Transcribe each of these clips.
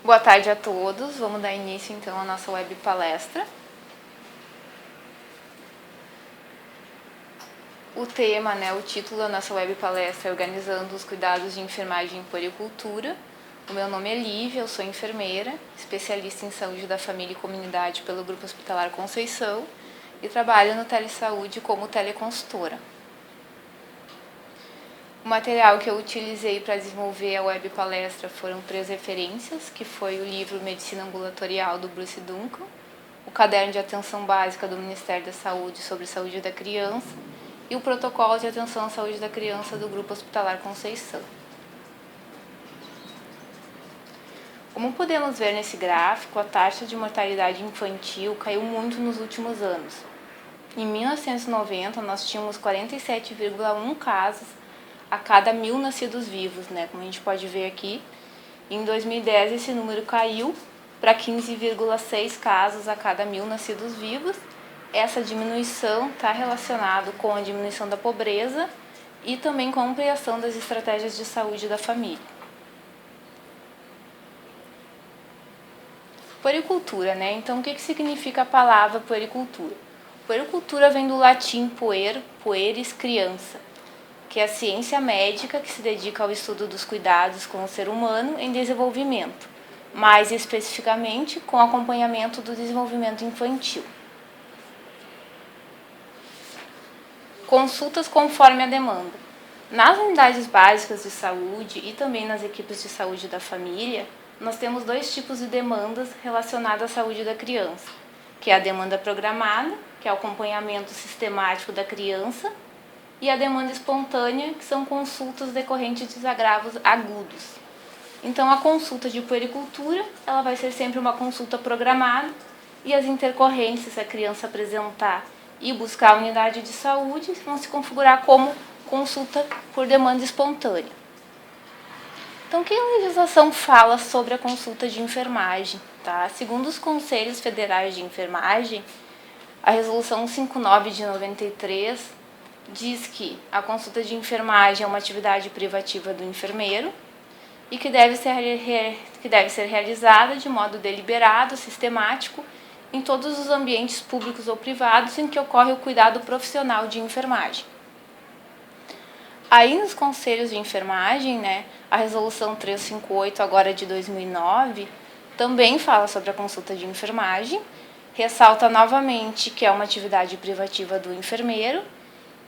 Boa tarde a todos, vamos dar início então à nossa web palestra. O tema, o título da nossa web palestra é Organizando os Cuidados de Enfermagem em Puericultura. O meu nome é Lívia, eu sou enfermeira, especialista em saúde da família e comunidade pelo Grupo Hospitalar Conceição e trabalho no Telesaúde como teleconsultora. O material que eu utilizei para desenvolver a web palestra foram 3 referências, que foi o livro Medicina Ambulatorial do Bruce Duncan, o caderno de atenção básica do Ministério da Saúde sobre saúde da criança e o protocolo de atenção à saúde da criança do Grupo Hospitalar Conceição. Como podemos ver nesse gráfico, a taxa de mortalidade infantil caiu muito nos últimos anos. Em 1990, nós tínhamos 47,1 casos a cada 1.000 nascidos vivos, como a gente pode ver aqui. Em 2010, esse número caiu para 15,6 casos a cada 1.000 nascidos vivos. Essa diminuição está relacionada com a diminuição da pobreza e também com a ampliação das estratégias de saúde da família. Puericultura, Então, o que significa a palavra puericultura? Puericultura vem do latim puer, pueris, criança, que é a ciência médica que se dedica ao estudo dos cuidados com o ser humano em desenvolvimento, mais especificamente com acompanhamento do desenvolvimento infantil. Consultas conforme a demanda. Nas unidades básicas de saúde e também nas equipes de saúde da família, nós temos 2 tipos de demandas relacionadas à saúde da criança, que é a demanda programada, que é o acompanhamento sistemático da criança, e a demanda espontânea, que são consultas decorrentes de desagravos agudos. Então, a consulta de puericultura, ela vai ser sempre uma consulta programada, e as intercorrências, se a criança apresentar e buscar a unidade de saúde, vão se configurar como consulta por demanda espontânea. Então, o que a legislação fala sobre a consulta de enfermagem? Segundo os Conselhos Federais de Enfermagem, a Resolução 59 de 93 diz que a consulta de enfermagem é uma atividade privativa do enfermeiro e que deve ser realizada de modo deliberado, sistemático, em todos os ambientes públicos ou privados em que ocorre o cuidado profissional de enfermagem. Aí nos conselhos de enfermagem, a Resolução 358, agora de 2009, também fala sobre a consulta de enfermagem, ressalta novamente que é uma atividade privativa do enfermeiro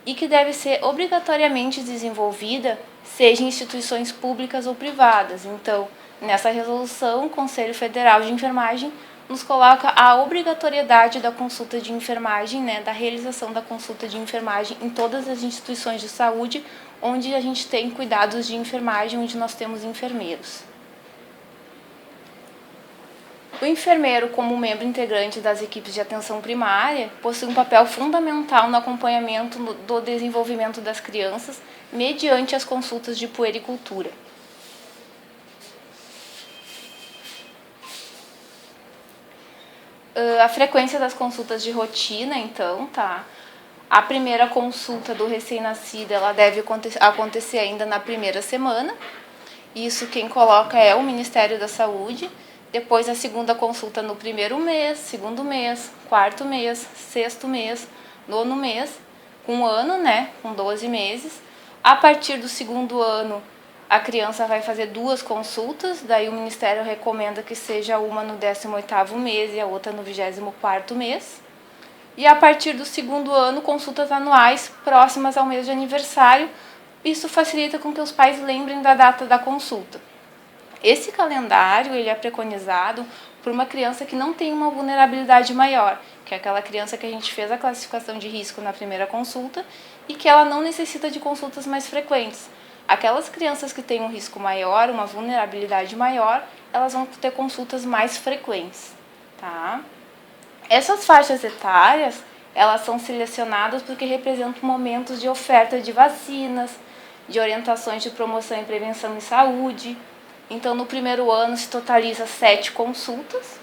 e que deve ser obrigatoriamente desenvolvida, seja em instituições públicas ou privadas. Então, nessa resolução, o Conselho Federal de Enfermagem nos coloca a obrigatoriedade da consulta de enfermagem, da realização da consulta de enfermagem em todas as instituições de saúde onde a gente tem cuidados de enfermagem, onde nós temos enfermeiros. O enfermeiro, como membro integrante das equipes de atenção primária, possui um papel fundamental no acompanhamento do desenvolvimento das crianças mediante as consultas de puericultura. A frequência das consultas de rotina, então, A primeira consulta do recém-nascido, ela deve acontecer ainda na primeira semana. Isso quem coloca é o Ministério da Saúde. Depois a segunda consulta no primeiro mês, segundo mês, quarto mês, sexto mês, nono mês, com um ano, com 12 meses. A partir do segundo ano, a criança vai fazer 2 consultas, daí o Ministério recomenda que seja uma no 18º mês e a outra no 24º mês. E a partir do segundo ano, consultas anuais próximas ao mês de aniversário. Isso facilita com que os pais lembrem da data da consulta. Esse calendário ele é preconizado por uma criança que não tem uma vulnerabilidade maior, que é aquela criança que a gente fez a classificação de risco na primeira consulta e que ela não necessita de consultas mais frequentes. Aquelas crianças que têm um risco maior, uma vulnerabilidade maior, elas vão ter consultas mais frequentes. Essas faixas etárias, elas são selecionadas porque representam momentos de oferta de vacinas, de orientações de promoção e prevenção em saúde. Então, no primeiro ano se totaliza 7 consultas,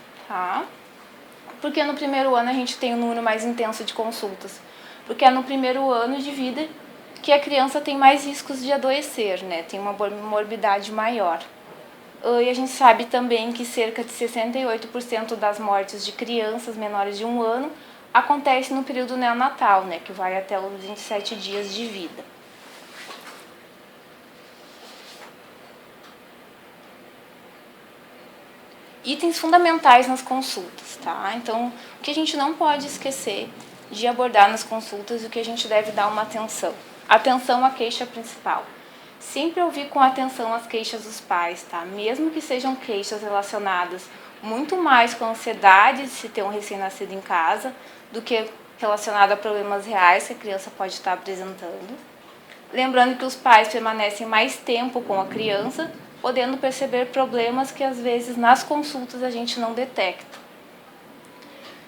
Porque no primeiro ano a gente tem um número mais intenso de consultas? Porque é no primeiro ano de vida que a criança tem mais riscos de adoecer, tem uma morbidade maior. E a gente sabe também que cerca de 68% das mortes de crianças menores de 1 ano acontece no período neonatal, né, que vai até os 27 dias de vida. Itens fundamentais nas consultas, tá? Então, o que a gente não pode esquecer de abordar nas consultas e o que a gente deve dar uma atenção. Atenção à queixa principal. Sempre ouvir com atenção as queixas dos pais, tá? Mesmo que sejam queixas relacionadas muito mais com a ansiedade de se ter um recém-nascido em casa do que relacionado a problemas reais que a criança pode estar apresentando. Lembrando que os pais permanecem mais tempo com a criança, podendo perceber problemas que às vezes nas consultas a gente não detecta.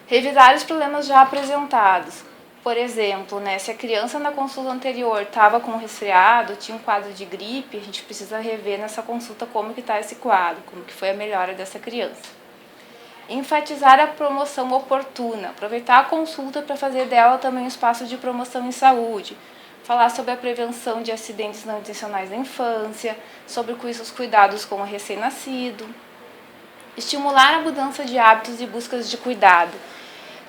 Revisar os problemas já apresentados. Por exemplo, né, se a criança na consulta anterior estava com um resfriado, tinha um quadro de gripe, a gente precisa rever nessa consulta como que está esse quadro, como que foi a melhora dessa criança. Enfatizar a promoção oportuna, aproveitar a consulta para fazer dela também um espaço de promoção em saúde, falar sobre a prevenção de acidentes não intencionais na infância, sobre os cuidados com o recém-nascido, estimular a mudança de hábitos e buscas de cuidado.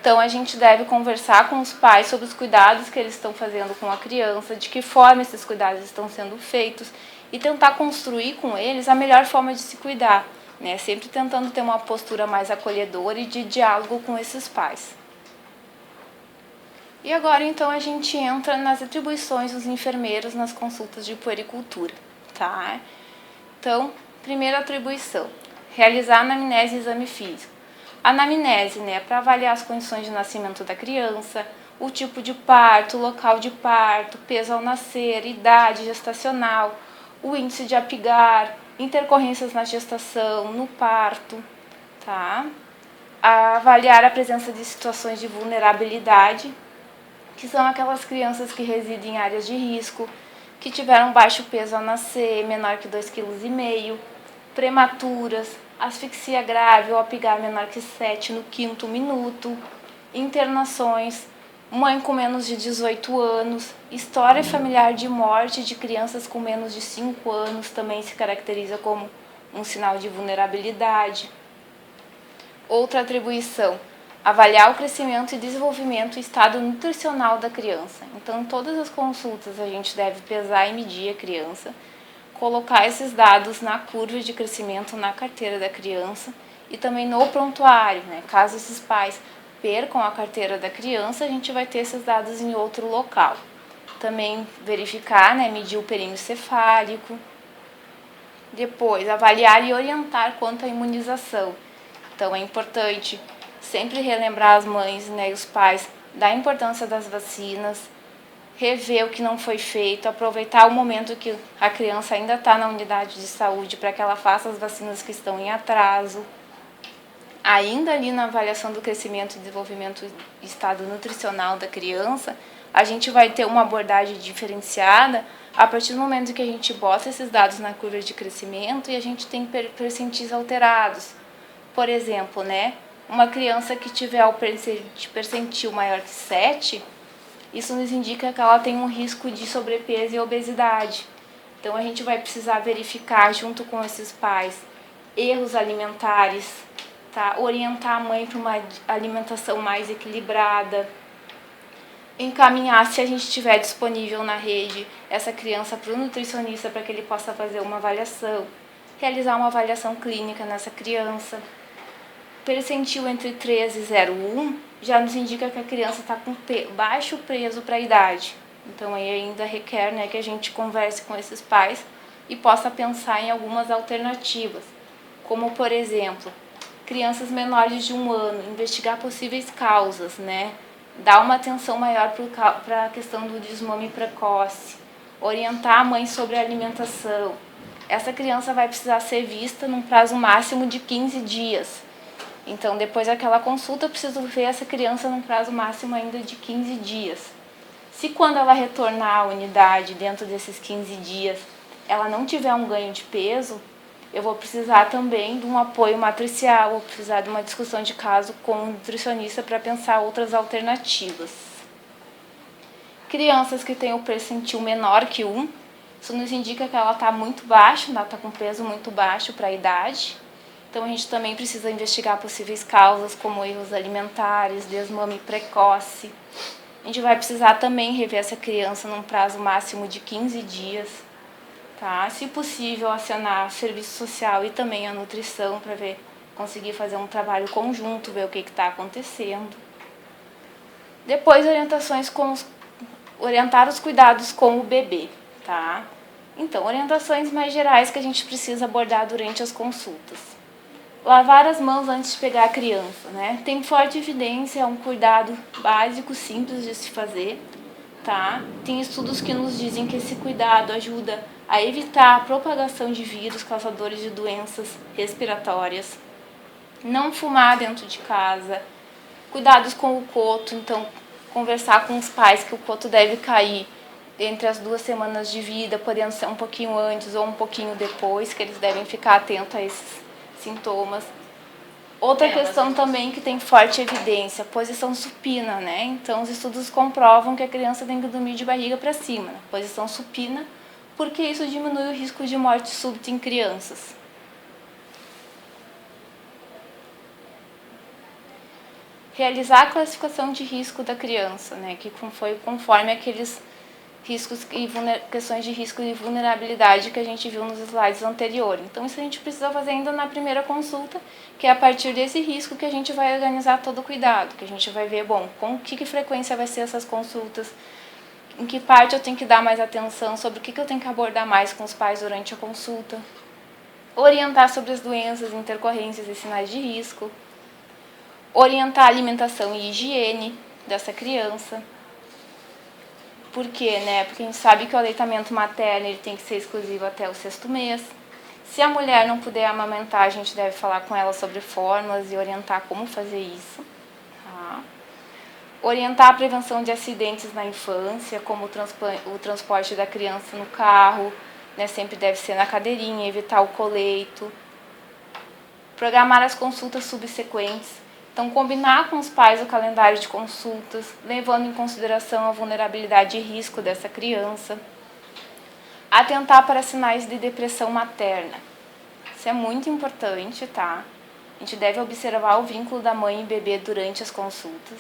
Então, a gente deve conversar com os pais sobre os cuidados que eles estão fazendo com a criança, de que forma esses cuidados estão sendo feitos e tentar construir com eles a melhor forma de se cuidar, né? Sempre tentando ter uma postura mais acolhedora e de diálogo com esses pais. E agora, então, a gente entra nas atribuições dos enfermeiros nas consultas de puericultura, tá? Então, primeira atribuição, realizar anamnese e exame físico. A anamnese, né, para avaliar as condições de nascimento da criança, o tipo de parto, local de parto, peso ao nascer, idade gestacional, o índice de Apgar, intercorrências na gestação, no parto, tá? Avaliar a presença de situações de vulnerabilidade, que são aquelas crianças que residem em áreas de risco, que tiveram baixo peso ao nascer, menor que 2,5 kg, prematuras, asfixia grave ou Apgar menor que 7 no 5º minuto, internações, mãe com menos de 18 anos, história familiar de morte de crianças com menos de 5 anos também se caracteriza como um sinal de vulnerabilidade. Outra atribuição, avaliar o crescimento e desenvolvimento e estado nutricional da criança. Então, em todas as consultas a gente deve pesar e medir a criança, colocar esses dados na curva de crescimento na carteira da criança e também no prontuário, né? Caso esses pais percam a carteira da criança, a gente vai ter esses dados em outro local. Também verificar, né, medir o perímetro cefálico. Depois, avaliar e orientar quanto à imunização. Então, é importante sempre relembrar as mães, né, e os pais da importância das vacinas, rever o que não foi feito, aproveitar o momento que a criança ainda está na unidade de saúde para que ela faça as vacinas que estão em atraso. Ainda ali na avaliação do crescimento, desenvolvimento e estado nutricional da criança, a gente vai ter uma abordagem diferenciada a partir do momento que a gente bota esses dados na curva de crescimento e a gente tem percentis alterados. Por exemplo, né, uma criança que tiver o percentil maior que 7, isso nos indica que ela tem um risco de sobrepeso e obesidade. Então, a gente vai precisar verificar, junto com esses pais, erros alimentares, tá? Orientar a mãe para uma alimentação mais equilibrada, encaminhar, se a gente tiver disponível na rede, essa criança para o nutricionista para que ele possa fazer uma avaliação, realizar uma avaliação clínica nessa criança. Percentil entre 3 e 0,1 já nos indica que a criança está com baixo peso para a idade. Então, aí ainda requer, né, que a gente converse com esses pais e possa pensar em algumas alternativas, como, por exemplo, crianças menores de 1 ano, investigar possíveis causas, né, dar uma atenção maior para a questão do desmame precoce, orientar a mãe sobre a alimentação. Essa criança vai precisar ser vista num prazo máximo de 15 dias. Então, depois daquela consulta, eu preciso ver essa criança num prazo máximo ainda de 15 dias. Se quando ela retornar à unidade, dentro desses 15 dias, ela não tiver um ganho de peso, eu vou precisar também de um apoio matricial, vou precisar de uma discussão de caso com o nutricionista para pensar outras alternativas. Crianças que têm o percentil menor que 1, Isso nos indica que ela está muito baixa, ela está com peso muito baixo para a idade. Então a gente também precisa investigar possíveis causas como erros alimentares, desmame precoce. A gente vai precisar também rever essa criança num prazo máximo de 15 dias. Tá? Se possível, acionar o serviço social e também a nutrição para ver, conseguir fazer um trabalho conjunto, ver o que está acontecendo. Depois, orientar os cuidados com o bebê. Tá? Então, orientações mais gerais que a gente precisa abordar durante as consultas. Lavar as mãos antes de pegar a criança, né? Tem forte evidência, é um cuidado básico, simples de se fazer, tá? Tem estudos que nos dizem que esse cuidado ajuda a evitar a propagação de vírus causadores de doenças respiratórias. Não fumar dentro de casa. Cuidados com o coto, então conversar com os pais que o coto deve cair entre as 2 semanas de vida, podendo ser um pouquinho antes ou um pouquinho depois, que eles devem ficar atentos a esses sintomas. Outra questão também que tem forte evidência, posição supina, né? Então os estudos comprovam que a criança tem que dormir de barriga para cima, né? Posição supina, porque isso diminui o risco de morte súbita em crianças. Realizar a classificação de risco da criança, né? Que foi conforme aqueles riscos e questões de risco e vulnerabilidade que a gente viu nos slides anteriores. Então, isso a gente precisa fazer ainda na primeira consulta, que é a partir desse risco que a gente vai organizar todo o cuidado, que a gente vai ver, bom, com que frequência vai ser essas consultas, em que parte eu tenho que dar mais atenção, sobre o que eu tenho que abordar mais com os pais durante a consulta, orientar sobre as doenças, intercorrências e sinais de risco, orientar a alimentação e higiene dessa criança. Por quê, né? Porque a gente sabe que o aleitamento materno ele tem que ser exclusivo até o 6º mês. Se a mulher não puder amamentar, a gente deve falar com ela sobre fórmulas e orientar como fazer isso. Tá? Orientar a prevenção de acidentes na infância, como o transporte da criança no carro, né? Sempre deve ser na cadeirinha, evitar o coleito. Programar as consultas subsequentes. Então, combinar com os pais o calendário de consultas, levando em consideração a vulnerabilidade e risco dessa criança. Atentar para sinais de depressão materna. Isso é muito importante, tá? A gente deve observar o vínculo da mãe e bebê durante as consultas.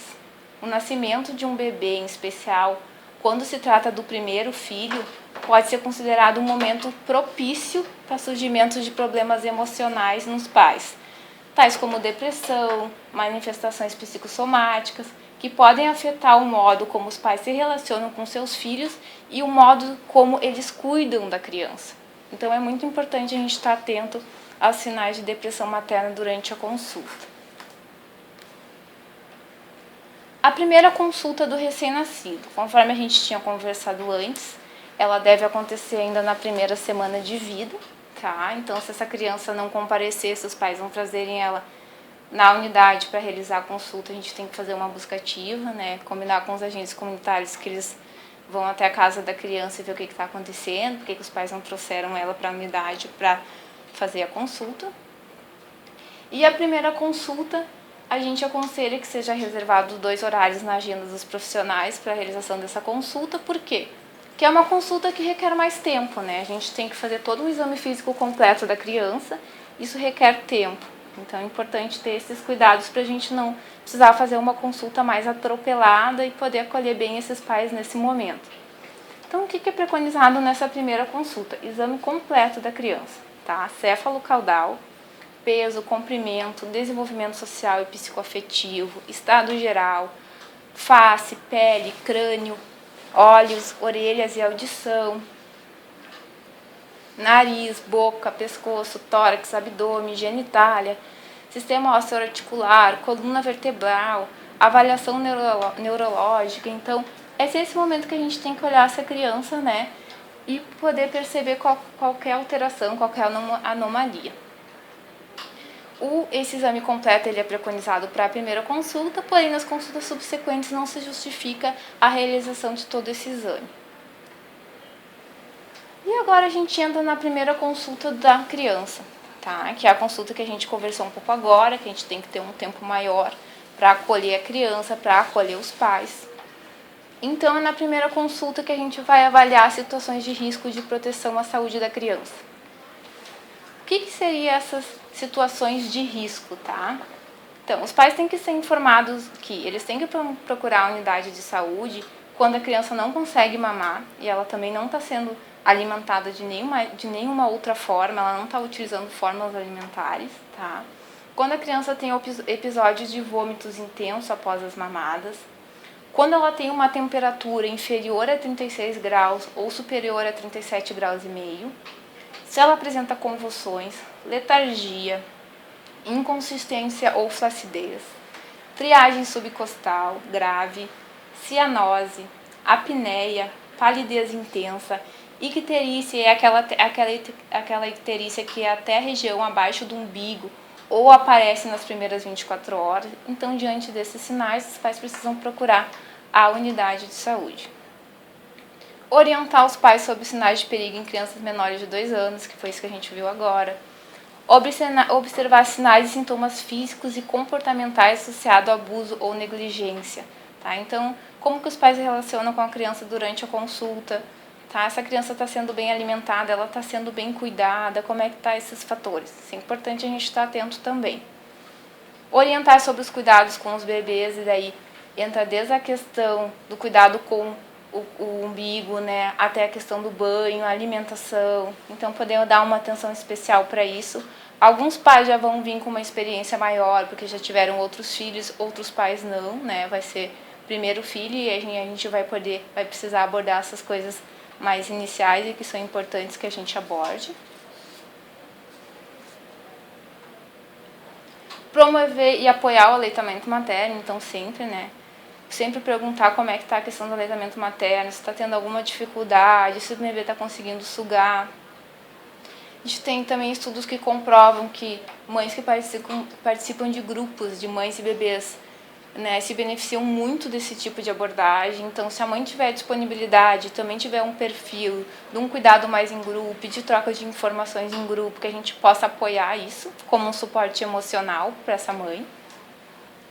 O nascimento de um bebê, em especial, quando se trata do primeiro filho, pode ser considerado um momento propício para surgimento de problemas emocionais nos pais, tais como depressão, manifestações psicossomáticas, que podem afetar o modo como os pais se relacionam com seus filhos e o modo como eles cuidam da criança. Então é muito importante a gente estar atento aos sinais de depressão materna durante a consulta. A primeira consulta do recém-nascido, conforme a gente tinha conversado antes, ela deve acontecer ainda na primeira semana de vida. Tá? Então, se essa criança não comparecer, se os pais não trazerem ela na unidade para realizar a consulta, a gente tem que fazer uma busca ativa, né? Combinar com os agentes comunitários que eles vão até a casa da criança e ver o que está acontecendo, por que os pais não trouxeram ela para a unidade para fazer a consulta. E a primeira consulta, a gente aconselha que seja reservado 2 horários na agenda dos profissionais para a realização dessa consulta. Por quê? Que é uma consulta que requer mais tempo, né? A gente tem que fazer todo um exame físico completo da criança, isso requer tempo. Então é importante ter esses cuidados para a gente não precisar fazer uma consulta mais atropelada e poder acolher bem esses pais nesse momento. Então o que é preconizado nessa primeira consulta? Exame completo da criança, tá? Céfalo-caudal, peso, comprimento, desenvolvimento social e psicoafetivo, estado geral, face, pele, crânio, olhos, orelhas e audição, nariz, boca, pescoço, tórax, abdômen, genitália, sistema osteoarticular, coluna vertebral, avaliação neurológica. Então, esse é esse momento que a gente tem que olhar essa criança, né, e poder perceber qualquer alteração, qualquer anomalia. Esse exame completo ele é preconizado para a primeira consulta, porém nas consultas subsequentes não se justifica a realização de todo esse exame. E agora a gente entra na primeira consulta da criança, tá? Que é a consulta que a gente conversou um pouco agora, que a gente tem que ter um tempo maior para acolher a criança, para acolher os pais. Então, é na primeira consulta que a gente vai avaliar situações de risco de proteção à saúde da criança. O que seriam essas situações de risco, tá? Então, os pais têm que ser informados que eles têm que procurar a unidade de saúde quando a criança não consegue mamar e ela também não está sendo alimentada de nenhuma outra forma, ela não está utilizando fórmulas alimentares, tá? Quando a criança tem episódios de vômitos intensos após as mamadas, quando ela tem uma temperatura inferior a 36 graus ou superior a 37 graus e meio, se ela apresenta convulsões, letargia, inconsistência ou flacidez, triagem subcostal grave, cianose, apneia, palidez intensa, icterícia é aquela icterícia que é até a região abaixo do umbigo ou aparece nas primeiras 24 horas. Então, diante desses sinais, os pais precisam procurar a unidade de saúde. Orientar os pais sobre sinais de perigo em crianças menores de 2 anos, que foi isso que a gente viu agora. Observar sinais e sintomas físicos e comportamentais associados a abuso ou negligência. Tá? Então, como que os pais se relacionam com a criança durante a consulta? Tá? Essa criança está sendo bem alimentada, ela está sendo bem cuidada, como é que está esses fatores? Isso é importante a gente estar atento também. Orientar sobre os cuidados com os bebês, e daí entra desde a questão do cuidado com o umbigo, né, até a questão do banho, a alimentação. Então, podemos dar uma atenção especial para isso. Alguns pais já vão vir com uma experiência maior, porque já tiveram outros filhos, outros pais não, né, vai ser primeiro filho e a gente vai precisar abordar essas coisas mais iniciais e que são importantes que a gente aborde. Promover e apoiar o aleitamento materno, então sempre, né, sempre perguntar como é que está a questão do aleitamento materno, se está tendo alguma dificuldade, se o bebê está conseguindo sugar. A gente tem também estudos que comprovam que mães que participam de grupos de mães e bebês, né, se beneficiam muito desse tipo de abordagem. Então, se a mãe tiver disponibilidade, também tiver um perfil de um cuidado mais em grupo, de troca de informações em grupo, que a gente possa apoiar isso como um suporte emocional para essa mãe.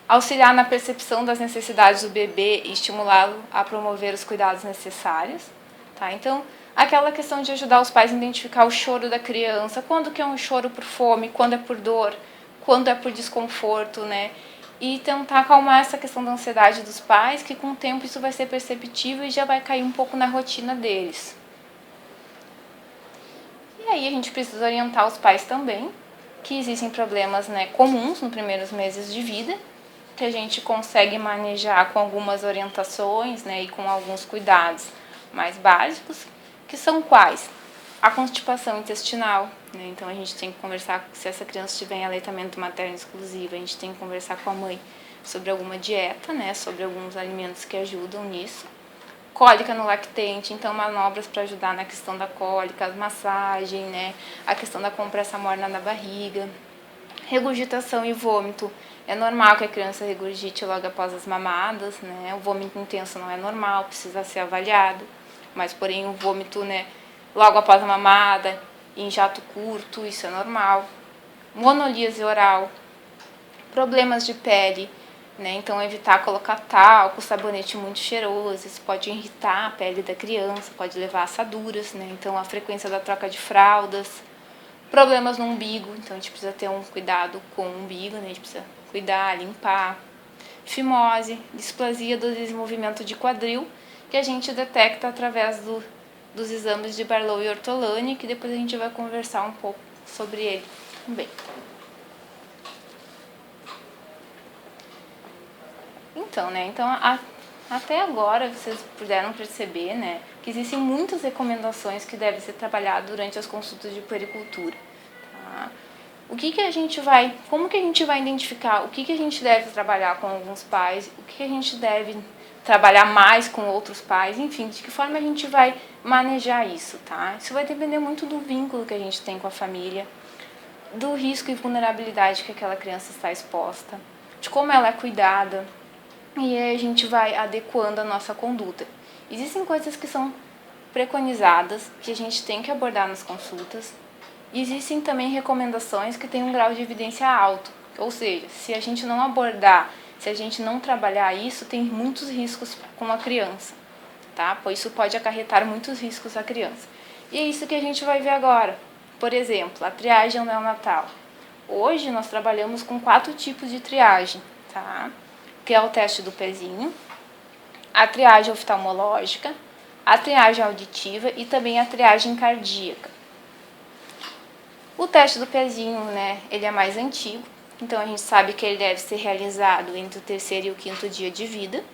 Auxiliar na percepção das necessidades do bebê e estimulá-lo a promover os cuidados necessários. Tá? Então, aquela questão de ajudar os pais a identificar o choro da criança, quando que é um choro por fome, quando é por dor, quando é por desconforto, né? E tentar acalmar essa questão da ansiedade dos pais, que com o tempo isso vai ser perceptível e já vai cair um pouco na rotina deles. E aí a gente precisa orientar os pais também, que existem problemas, né, comuns nos primeiros meses de vida, que a gente consegue manejar com algumas orientações, né, e com alguns cuidados mais básicos, que são quais? A constipação intestinal, né? Então a gente tem que conversar, se essa criança tiver em aleitamento materno exclusivo, a gente tem que conversar com a mãe sobre alguma dieta, né, sobre alguns alimentos que ajudam nisso. Cólica no lactente, então manobras para ajudar na questão da cólica, as massagens, né, a questão da compressa morna na barriga. Regurgitação e vômito, é normal que a criança regurgite logo após as mamadas, né, o vômito intenso não é normal, precisa ser avaliado, mas porém o vômito, né, logo após a mamada, em jato curto, isso é normal. Monolíase oral, problemas de pele, né? Então evitar colocar talco, sabonete muito cheiroso, isso pode irritar a pele da criança, pode levar a assaduras, né? Então a frequência da troca de fraldas. Problemas no umbigo, então a gente precisa ter um cuidado com o umbigo, né? A gente precisa cuidar, limpar. Fimose, displasia do desenvolvimento de quadril, que a gente detecta através dos exames de Barlow e Ortolani, que depois a gente vai conversar um pouco sobre ele também. Então, né, até agora vocês puderam perceber, né, que existem muitas recomendações que devem ser trabalhadas durante as consultas de puericultura. Tá? Como que a gente vai identificar o que a gente deve trabalhar com alguns pais, o que a gente deve trabalhar mais com outros pais, enfim, de que forma a gente vai manejar isso, tá? Isso vai depender muito do vínculo que a gente tem com a família, do risco e vulnerabilidade que aquela criança está exposta, de como ela é cuidada, e aí a gente vai adequando a nossa conduta. Existem coisas que são preconizadas, que a gente tem que abordar nas consultas, e existem também recomendações que têm um grau de evidência alto, ou seja, se a gente não abordar Se a gente não trabalhar isso, tem muitos riscos com a criança, tá? Pois isso pode acarretar muitos riscos à criança. E é isso que a gente vai ver agora. Por exemplo, a triagem neonatal. Hoje nós trabalhamos com 4 tipos de triagem, tá? Que é o teste do pezinho, a triagem oftalmológica, a triagem auditiva e também a triagem cardíaca. O teste do pezinho, né, ele é mais antigo, então a gente sabe que ele deve ser realizado entre o 3º e o 5º dia de vida.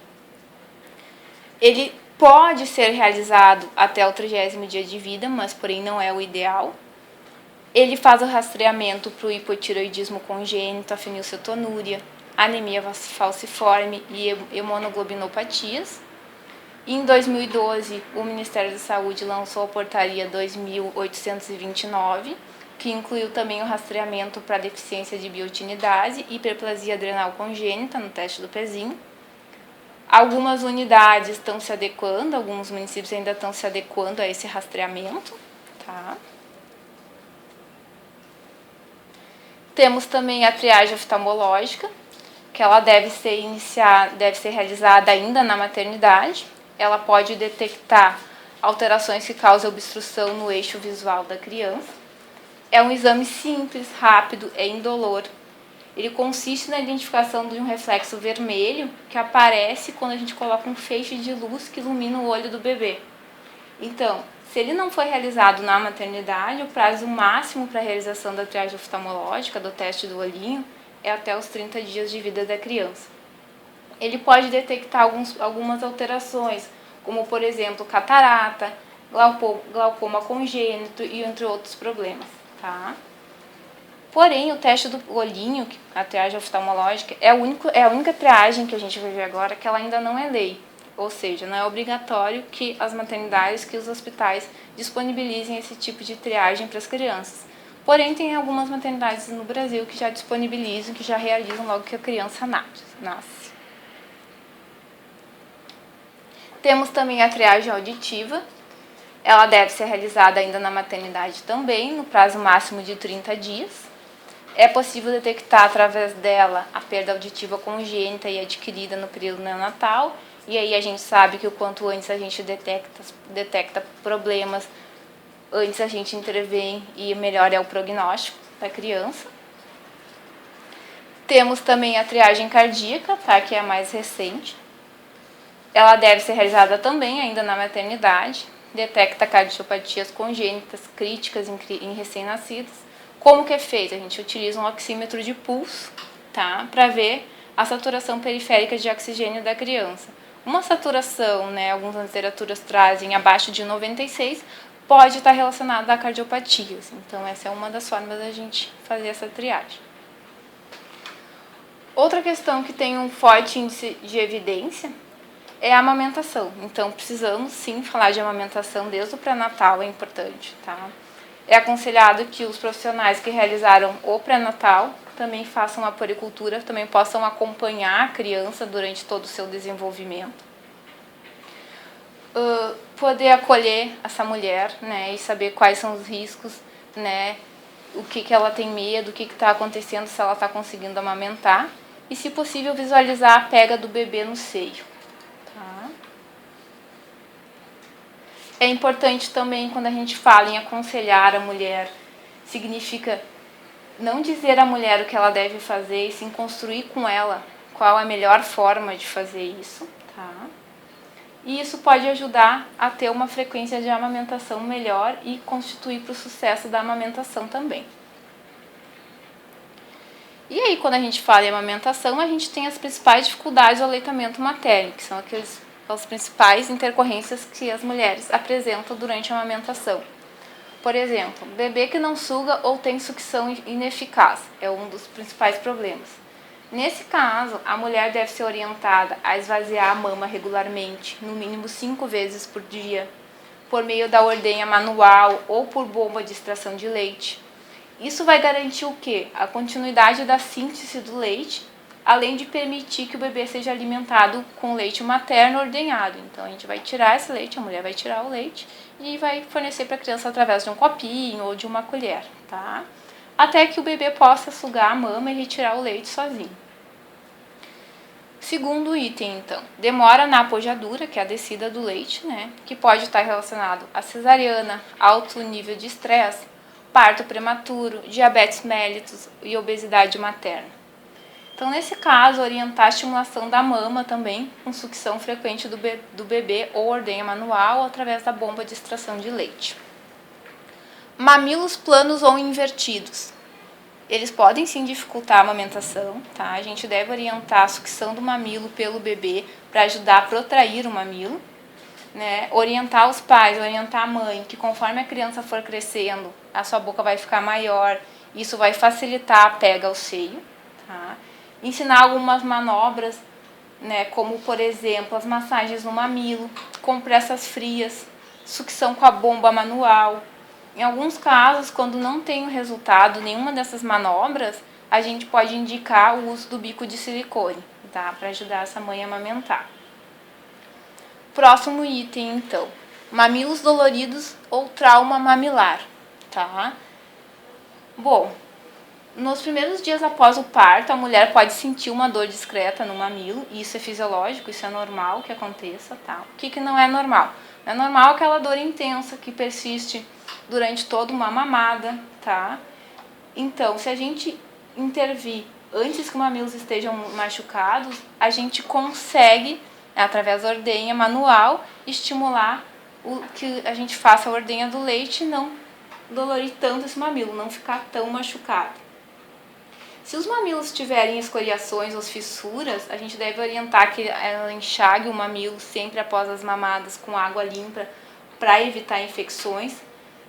Ele pode ser realizado até o 30º dia de vida, mas porém não é o ideal. Ele faz o rastreamento para o hipotireoidismo congênito, a fenilcetonúria, anemia falciforme e hemoglobinopatias. Em 2012, o Ministério da Saúde lançou a portaria 2829, que incluiu também o rastreamento para deficiência de biotinidase e hiperplasia adrenal congênita no teste do pezinho. Algumas unidades estão se adequando, alguns municípios ainda estão se adequando a esse rastreamento, tá? Temos também a triagem oftalmológica, que ela deve ser realizada ainda na maternidade. Ela pode detectar alterações que causam obstrução no eixo visual da criança. É um exame simples, rápido, é indolor. Ele consiste na identificação de um reflexo vermelho que aparece quando a gente coloca um feixe de luz que ilumina o olho do bebê. Então, se ele não foi realizado na maternidade, o prazo máximo para a realização da triagem oftalmológica, do teste do olhinho, é até os 30 dias de vida da criança. Ele pode detectar algumas alterações, como por exemplo catarata, glaucoma congênito e entre outros problemas, tá? Porém, o teste do olhinho, a triagem oftalmológica, é a única triagem que a gente vai ver agora que ela ainda não é lei. Ou seja, não é obrigatório que as maternidades, que os hospitais disponibilizem esse tipo de triagem para as crianças. Porém, tem algumas maternidades no Brasil que já disponibilizam, que já realizam logo que a criança nasce. Temos também a triagem auditiva. Ela deve ser realizada ainda na maternidade também, no prazo máximo de 30 dias. É possível detectar através dela a perda auditiva congênita e adquirida no período neonatal. E aí a gente sabe que o quanto antes a gente detecta problemas, antes a gente intervém e melhor é o prognóstico da criança. Temos também a triagem cardíaca, tá, que é a mais recente. Ela deve ser realizada também ainda na maternidade. Detecta cardiopatias congênitas críticas em recém-nascidos. Como que é feito? A gente utiliza um oxímetro de pulso, tá, para ver a saturação periférica de oxigênio da criança. Uma saturação, né, algumas literaturas trazem abaixo de 96, pode estar relacionada a cardiopatias. Então, essa é uma das formas da gente fazer essa triagem. Outra questão que tem um forte índice de evidência é a amamentação. Então, precisamos sim falar de amamentação desde o pré-natal, é importante, tá? É aconselhado que os profissionais que realizaram o pré-natal também façam a puericultura, também possam acompanhar a criança durante todo o seu desenvolvimento. Poder acolher essa mulher, né, e saber quais são os riscos, né, o que ela tem medo, o que está acontecendo, se ela está conseguindo amamentar. E, se possível, visualizar a pega do bebê no seio. Tá? É importante também, quando a gente fala em aconselhar a mulher, significa não dizer à mulher o que ela deve fazer, e sim construir com ela qual a melhor forma de fazer isso. Tá? E isso pode ajudar a ter uma frequência de amamentação melhor e constituir para o sucesso da amamentação também. E aí, quando a gente fala em amamentação, a gente tem as principais dificuldades do aleitamento materno, que são as principais intercorrências que as mulheres apresentam durante a amamentação. Por exemplo, bebê que não suga ou tem sucção ineficaz é um dos principais problemas. Nesse caso, a mulher deve ser orientada a esvaziar a mama regularmente, no mínimo 5 vezes por dia, por meio da ordenha manual ou por bomba de extração de leite. Isso vai garantir o quê? A continuidade da síntese do leite, além de permitir que o bebê seja alimentado com leite materno ordenhado. Então, a gente vai tirar esse leite, a mulher vai tirar o leite e vai fornecer para a criança através de um copinho ou de uma colher, tá? Até que o bebê possa sugar a mama e retirar o leite sozinho. Segundo item, então, demora na apojadura, que é a descida do leite, né, que pode estar relacionado a cesariana, alto nível de estresse, parto prematuro, diabetes mellitus e obesidade materna. Então, nesse caso, orientar a estimulação da mama também, com sucção frequente do bebê ou ordenha manual ou através da bomba de extração de leite. Mamilos planos ou invertidos. Eles podem sim dificultar a amamentação, tá? A gente deve orientar a sucção do mamilo pelo bebê para ajudar a protrair o mamilo, né? Orientar os pais, orientar a mãe, que conforme a criança for crescendo, a sua boca vai ficar maior, isso vai facilitar a pega ao seio, tá? Ensinar algumas manobras, né? Como, por exemplo, as massagens no mamilo, compressas frias, sucção com a bomba manual. Em alguns casos, quando não tem resultado nenhuma dessas manobras, a gente pode indicar o uso do bico de silicone, tá? Para ajudar essa mãe a amamentar. Próximo item, então, mamilos doloridos ou trauma mamilar, tá? Bom, nos primeiros dias após o parto, a mulher pode sentir uma dor discreta no mamilo, e isso é fisiológico, isso é normal que aconteça, tá? O que não é normal? Não é normal aquela dor intensa que persiste durante toda uma mamada, tá? Então, se a gente intervir antes que os mamilos estejam machucados, a gente consegue, através da ordenha manual, estimular que a gente faça a ordenha do leite e não dolorir tanto esse mamilo, não ficar tão machucado. Se os mamilos tiverem escoriações ou fissuras, a gente deve orientar que ela enxague o mamilo sempre após as mamadas com água limpa para evitar infecções.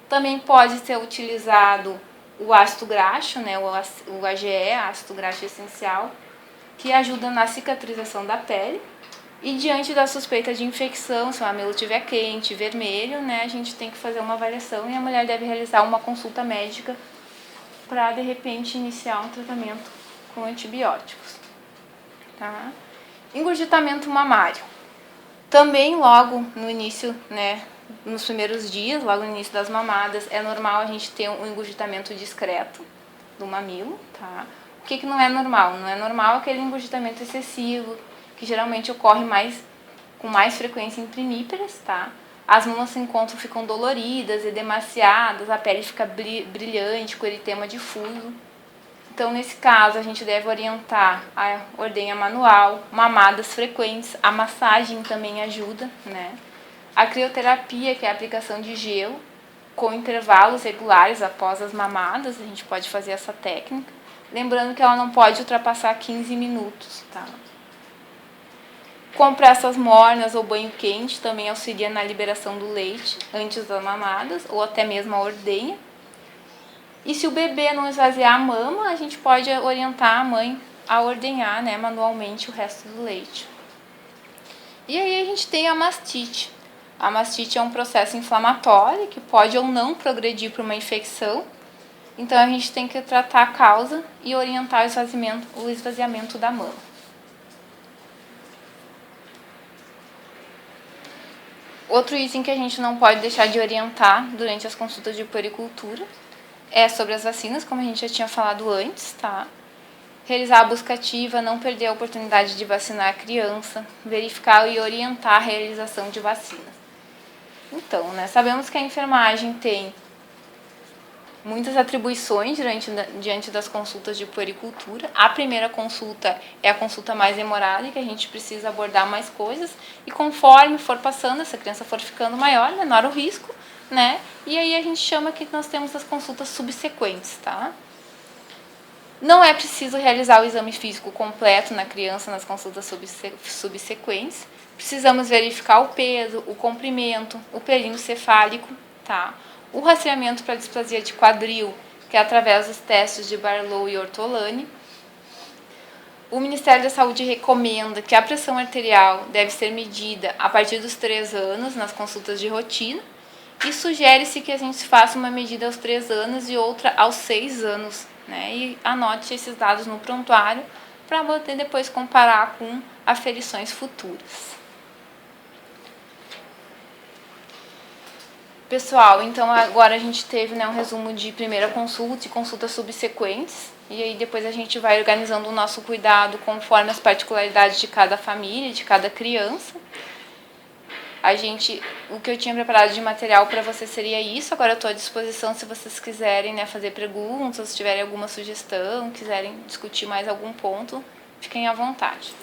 Também pode ser utilizado o ácido graxo, né, o AGE, ácido graxo essencial, que ajuda na cicatrização da pele. E diante da suspeita de infecção, se o mamilo estiver quente, vermelho, né, a gente tem que fazer uma avaliação e a mulher deve realizar uma consulta médica para, de repente, iniciar um tratamento com antibióticos. Tá? Engurgitamento mamário. Também logo no início, né, nos primeiros dias, logo no início das mamadas, é normal a gente ter um engurgitamento discreto do mamilo, tá? O que não é normal? Não é normal aquele engurgitamento excessivo, que geralmente ocorre com mais frequência em primíparas, tá? As mamas se encontram, ficam doloridas, edemaciadas, a pele fica brilhante, com eritema difuso. Então, nesse caso, a gente deve orientar a ordenha manual, mamadas frequentes, a massagem também ajuda, né? A crioterapia, que é a aplicação de gelo, com intervalos regulares após as mamadas, a gente pode fazer essa técnica. Lembrando que ela não pode ultrapassar 15 minutos, tá? Compressas mornas ou banho quente também auxilia na liberação do leite antes das mamadas ou até mesmo a ordenha. E se o bebê não esvaziar a mama, a gente pode orientar a mãe a ordenhar, né, manualmente o resto do leite. E aí a gente tem a mastite. A mastite é um processo inflamatório que pode ou não progredir para uma infecção. Então a gente tem que tratar a causa e orientar o esvaziamento da mama. Outro item que a gente não pode deixar de orientar durante as consultas de puericultura é sobre as vacinas, como a gente já tinha falado antes, tá? Realizar a busca ativa, não perder a oportunidade de vacinar a criança, verificar e orientar a realização de vacinas. Então, né, sabemos que a enfermagem tem muitas atribuições diante das consultas de puericultura. A primeira consulta é a consulta mais demorada, que a gente precisa abordar mais coisas, e conforme for passando, essa criança for ficando maior, menor o risco, né? E aí a gente chama que nós temos as consultas subsequentes, tá? Não é preciso realizar o exame físico completo na criança nas consultas subsequentes. Precisamos verificar o peso, o comprimento, o perímetro cefálico, tá? O rastreamento para displasia de quadril, que é através dos testes de Barlow e Ortolani. O Ministério da Saúde recomenda que a pressão arterial deve ser medida a partir dos 3 anos nas consultas de rotina e sugere-se que a gente faça uma medida aos 3 anos e outra aos 6 anos, né? E anote esses dados no prontuário para poder depois comparar com aferições futuras. Pessoal, então agora a gente teve, né, um resumo de primeira consulta e consultas subsequentes. E aí depois a gente vai organizando o nosso cuidado conforme as particularidades de cada família, de cada criança. O que eu tinha preparado de material para vocês seria isso. Agora eu estou à disposição se vocês quiserem, né, fazer perguntas, se tiverem alguma sugestão, quiserem discutir mais algum ponto, fiquem à vontade.